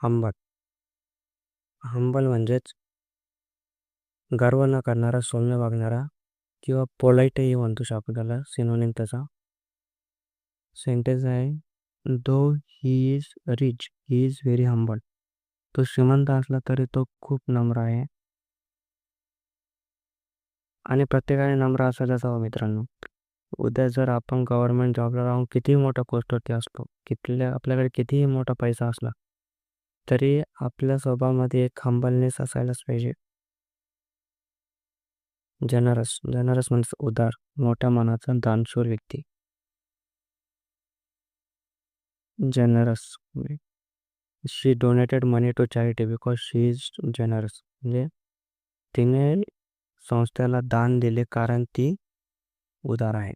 Humble. Humble म्हणजेच गर्व न करणारा, सौम्य वागणारा किंवा पोलाइटही म्हणतो आपण त्याला, सिनोनिम त्याचा सेंटेन्स आहे. Though he is rich he is very humble. तो श्रीमंत असला तरी तो खूप नम्र आहे. आणि प्रत्येकाने नम्र असायलाच हवं मित्रांनो. उद्या जर आपण गव्हर्नमेंट जॉबला राहून कितीही मोठ्या पोस्टवरती असतो, आपल्याकडे कितीही मोठा पैसा असला, तरी आपल्या स्वभावामध्ये एक हंबलनेस असायलाच पाहिजे. जनरस जनरस म्हणजे उदार, मोठ्या मनाचा दानशूर व्यक्ती. Generous. She donated money to charity because she is generous. म्हणजे तिने संस्थेला दान दिले कारण ती उदार आहे.